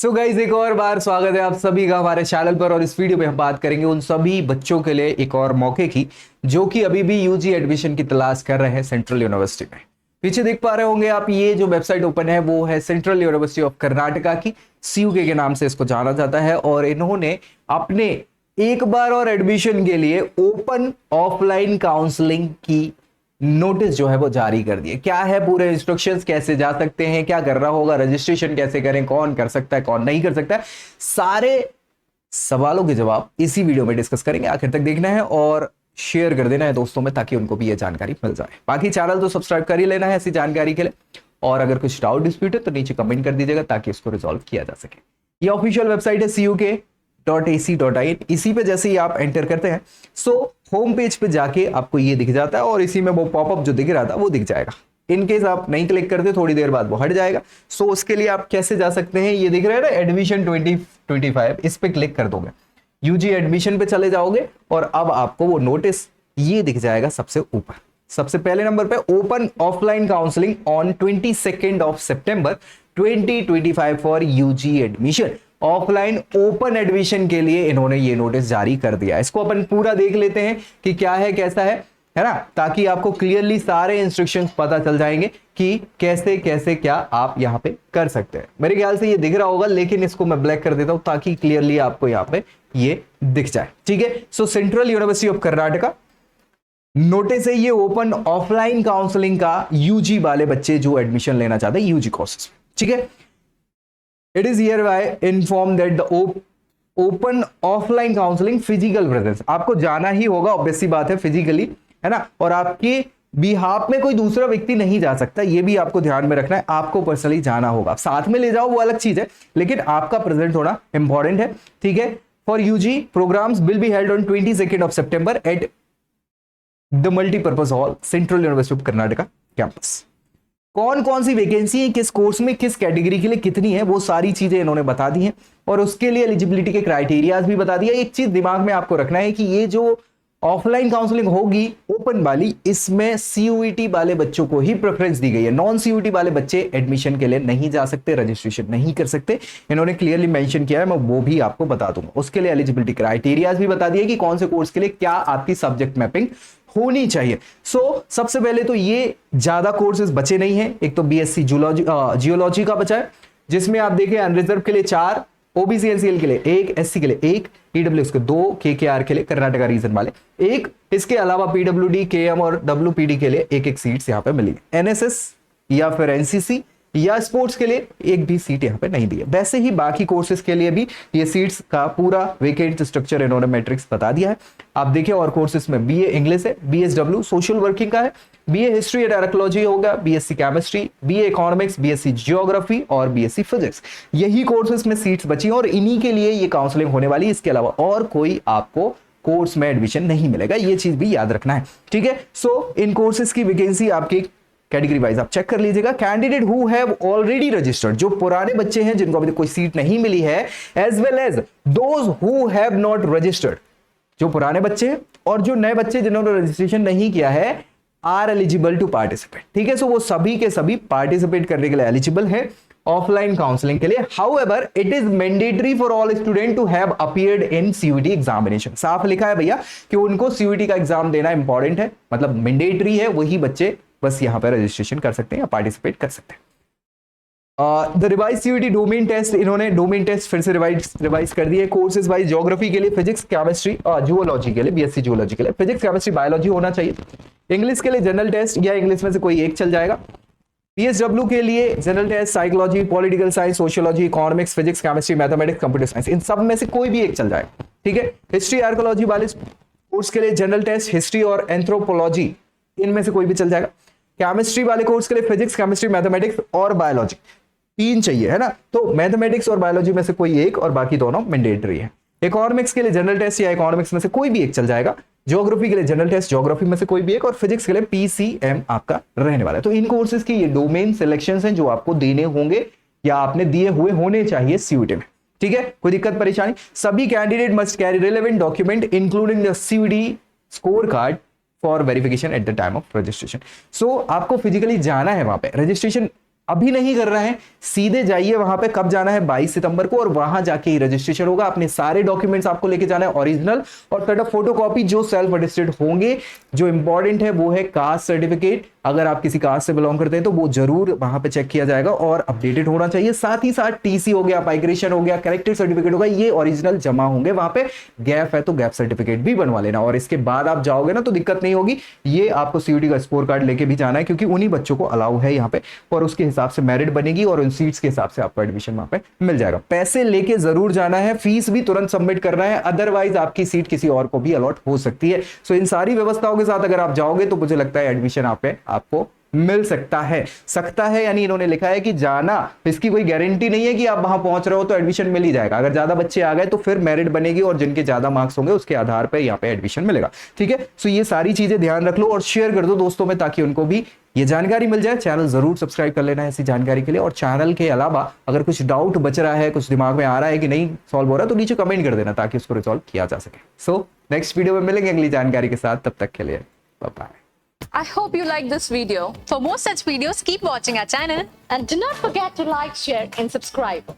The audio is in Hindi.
सो गाइज एक और बार स्वागत है आप सभी का हमारे चैनल पर। और इस वीडियो में हम बात करेंगे उन सभी बच्चों के लिए एक और मौके की जो कि अभी भी यूजी एडमिशन की तलाश कर रहे हैं सेंट्रल यूनिवर्सिटी में। पीछे देख पा रहे होंगे आप, ये जो वेबसाइट ओपन है वो है सेंट्रल यूनिवर्सिटी ऑफ कर्नाटका की, सीयूके के नाम से इसको जाना जाता है। और इन्होंने अपने एक बार और एडमिशन के लिए ओपन ऑफलाइन काउंसलिंग की नोटिस जो है वो जारी कर दिए। क्या है पूरे इंस्ट्रक्शंस, कैसे जा सकते हैं, क्या करना होगा, रजिस्ट्रेशन कैसे करें, कौन कर सकता है कौन नहीं कर सकता है, सारे सवालों के जवाब इसी वीडियो में डिस्कस करेंगे। आखिर तक देखना है और शेयर कर देना है दोस्तों में, ताकि उनको भी ये जानकारी मिल जाए। बाकी चैनल तो सब्सक्राइब कर ही लेना है ऐसी जानकारी के लिए। और अगर कुछ डाउट डिस्प्यूट है तो नीचे कमेंट कर दीजिएगा ताकि इसको रिजॉल्व किया जा सके। ये ऑफिशियल वेबसाइट है cuk.ac.in। इसी पे जैसे ही आप एंटर करते हैं होम पेज पे जाके आपको ये दिख जाता है और इसी में वो पॉपअप जो दिख रहा था वो दिख जाएगा। इन केस आप नहीं क्लिक करते थोड़ी देर बाद वो हट जाएगा। उसके लिए आप कैसे जा सकते हैं, ये दिख रहा है ना एडमिशन 2025, इस पे क्लिक कर दोगे, यूजी एडमिशन पे चले जाओगे और अब आपको वो नोटिस ये दिख जाएगा सबसे ऊपर। सबसे पहले नंबर पे open offline counselling on 22 of सितंबर 2025 for UG admission. Offline open admission के लिए इन्होंने ये नोटिस जारी कर दिया। इसको अपन पूरा देख लेते हैं कि क्या है कैसा है ना, ताकि आपको क्लियरली सारे इंस्ट्रक्शंस पता चल जाएंगे कि कैसे कैसे क्या आप यहां पे कर सकते हैं। मेरे ख्याल से ये दिख रहा होगा, लेकिन इसको मैं ब्लैक कर देता हूं ताकि क्लियरली आपको यहां पे ये दिख जाए। ठीक है, central university of Karnataka notice है ये ओपन ऑफलाइन काउंसलिंग का यूजी वाले बच्चे जो एडमिशन लेना चाहते हैं यूजी कोर्सेज। ठीक है, it is hereby informed that the open offline counseling physical presence, आपको जाना ही होगा, ऑब्वियस सी बात है, फिजिकली, है ना। और आपके बिहाफ में कोई दूसरा व्यक्ति नहीं जा सकता, ये भी आपको ध्यान में रखना है। आपको पर्सनली जाना होगा, साथ में ले जाओ वो अलग चीज है, लेकिन आपका प्रेजेंट होना इंपॉर्टेंट है। ठीक है, for UG programmes will be held on 22 सितंबर at the multipurpose hall central university of Karnataka campus. कौन कौन सी वैकेंसी है, किस कोर्स में, किस कैटेगरी के लिए कितनी है, वो सारी चीजें इन्होंने बता दी हैं। और उसके लिए एलिजिबिलिटी के क्राइटेरियाज भी बता दिया। एक चीज दिमाग में आपको रखना है कि ये जो ऑफलाइन काउंसलिंग होगी ओपन वाली, इसमें सीयूईटी वाले बच्चों को ही प्रेफरेंस दी गई है। नॉन सीयूईटी वाले बच्चे एडमिशन के लिए नहीं जा सकते, रजिस्ट्रेशन नहीं कर सकते। इन्होंने क्लियरली मेंशन किया है, मैं वो भी आपको बता दूंगा। उसके लिए एलिजिबिलिटी क्राइटेरियाज भी बता दिए कि कौन से कोर्स के लिए क्या आपकी सब्जेक्ट मैपिंग होनी चाहिए। सबसे पहले तो ये ज्यादा कोर्सेज बचे नहीं हैं। एक तो बीएससी जियोलॉजी का बचा है, जिसमेम आप देखें अनरिजर्व के लिए 4, ओबीसी एनसीएल के लिए 1, एससी के लिए 1, ईडब्ल्यूएस के 2, केकेआर के लिए कर्नाटका रीजन वाले 1, इसके अलावा पीडब्ल्यूडी, केएम और डब्ल्यूपीडी के लिए 1-1 सीट्स यहां पे मिली। एनएसएस या फिर एनसीसी या स्पोर्ट्स के लिए एक भी सीट यहां पे नहीं दी है। वैसे ही बाकी कोर्सेज के लिए भी ये सीट्स का पूरा वेकेंट स्ट्रक्चर इन्होंने मैट्रिक्स बता दिया है। आप देखिए, और कोर्सेज में बीए इंग्लिश है, बीएसडब्ल्यू सोशल वर्किंग का है, बीए हिस्ट्री एंड आर्कियोलॉजी होगा, BSc chemistry, BA economics, BSc geography और बीएससी फिजिक्स। यही कोर्सेज में सीट्स बची और इन्हीं के लिए ये काउंसलिंग होने वाली। इसके अलावा और कोई आपको कोर्स में एडमिशन नहीं मिलेगा, ये चीज भी याद रखना है। ठीक है, इन कोर्सेज की वैकेंसी आपकी कैटेगरी वाइज आप चेक कर लीजिएगा। Candidate who have already registered, जो पुराने बच्चे हैं जिनको अभी तक कोई सीट नहीं मिली है, as well as those who have not registered, जो पुराने बच्चे हैं और जो नए बच्चे जिन्होंने रजिस्ट्रेशन नहीं किया है, आर एलिजिबल टू पार्टिसिपेट। ठीक है, वो सभी के सभी पार्टिसिपेट करने के लिए एलिजिबल है ऑफलाइन काउंसलिंग के लिए। However it is mandatory for all student to have appeared in CUET examination. साफ लिखा है भैया कि उनको सीयूईटी का एग्जाम देना इंपॉर्टेंट है, मतलब मैंडेटरी है, वही बच्चे बस यहां पर रजिस्ट्रेशन कर सकते हैं या पार्टिसिपेट कर सकते हैं। The revise CUET domain test, इन्होंने डोमेन टेस्ट फिर से रिवाइज कर दिए। कोर्सेज वाइज ज्योग्राफी के लिए फिजिक्स केमिस्ट्री, जियोलॉजी के लिए बीएससी जियोलॉजी के लिए फिजिक्स केमिस्ट्री बायोलॉजी होना चाहिए। इंग्लिश के लिए जनरल टेस्ट या इंग्लिश में से कोई एक चल जाएगा। पीएसडब्ल्यू के लिए general test psychology, political science, sociology, economics, physics, chemistry, mathematics, computer science, इन सब में से कोई भी एक चल जाएगा। ठीक है, हिस्ट्री आर्कियोलॉजी वाले कोर्स के लिए जनरल टेस्ट हिस्ट्री और एंथ्रोपोलॉजी, इनमें से कोई भी चल जाएगा। केमिस्ट्री वाले कोर्स के लिए फिजिक्स, केमिस्ट्री, मैथमेटिक्स और बायोलॉजी 3 चाहिए, है ना। तो मैथमेटिक्स और बायोलॉजी में से कोई एक और बाकी दोनों मैंडेटरी है। इकोनॉमिक्स के लिए जनरल टेस्ट या इकोनॉमिक्स में से कोई भी एक चल जाएगा। ज्योग्राफी के लिए जनरल टेस्ट, ज्योग्राफी में से कोई भी एक, और फिजिक्स के लिए पीसीएम आपका रहने वाला है। तो इन कोर्सेज की ये डोमेन सिलेक्शंस हैं जो आपको देने होंगे या आपने दिए हुए होने चाहिए सीयूईटी में। ठीक है, कोई दिक्कत परेशानी? सभी candidate must carry relevant document including the CUET score card for verification at the time of registration. आपको फिजिकली जाना है वहां पे, रजिस्ट्रेशन अभी नहीं कर रहे हैं, सीधे जाइए वहां पे। कब जाना है? 22 सितंबर को, और वहां जाके ही रजिस्ट्रेशन होगा। अपने सारे डॉक्यूमेंट्स आपको लेके जाना है, ओरिजिनल और सेट ऑफ फोटोकॉपी जो सेल्फ अटेस्टेड होंगे। जो इंपॉर्टेंट है वो है कास्ट सर्टिफिकेट। अगर आप किसी कास्ट से बिलोंग करते हैं तो वो जरूर वहां पे चेक किया जाएगा और अपडेटेड होना चाहिए। साथ ही साथ टीसी हो गया, माइग्रेशन हो गया, करेक्टेड सर्टिफिकेट होगा, ये ओरिजिनल जमा होंगे वहां पे। गैप है तो गैप सर्टिफिकेट भी बनवा लेना, और इसके बाद आप जाओगे ना तो दिक्कत नहीं होगी। ये आपको सीयूटी का स्कोर कार्ड लेके भी जाना है, क्योंकि उन्हीं बच्चों को अलाउ है यहाँ पे, और उसके हिसाब से मेरिट बनेगी और उन सीट्स के हिसाब से आपको एडमिशन वहां पे मिल जाएगा। पैसे लेके जरूर जाना है, फीस भी तुरंत सबमिट करना है, अदरवाइज आपकी सीट किसी और को भी अलॉट हो सकती है। सो इन सारी व्यवस्थाओं के साथ अगर आप जाओगे तो मुझे लगता है एडमिशन आपको मिल सकता है यानी इन्होंने लिखा है कि जाना, इसकी कोई गारंटी नहीं है कि आप वहां पहुंच रहे हो तो एडमिशन मिल ही जाएगा। अगर ज्यादा बच्चे आ गए तो फिर मेरिट बनेगी और जिनके ज्यादा मार्क्स होंगे उसके आधार पर यहाँ पे एडमिशन मिलेगा। ठीक है, सो ये सारी चीजें ध्यान रख लो और शेयर कर दो दोस्तों में, ताकि उनको भी ये जानकारी मिल जाए। चैनल जरूर सब्सक्राइब कर लेना है ऐसी जानकारी के लिए, और चैनल के अलावा अगर कुछ डाउट बच रहा है, कुछ दिमाग में आ रहा है कि नहीं सॉल्व हो रहा है, तो नीचे कमेंट कर देना ताकि उसको रिजॉल्व किया जा सके। सो नेक्स्ट वीडियो में मिलेंगे अगली जानकारी के साथ, तब तक के लिए bye bye. I hope you like this video. For more such videos, keep watching our channel. And do not forget to like, share, and subscribe.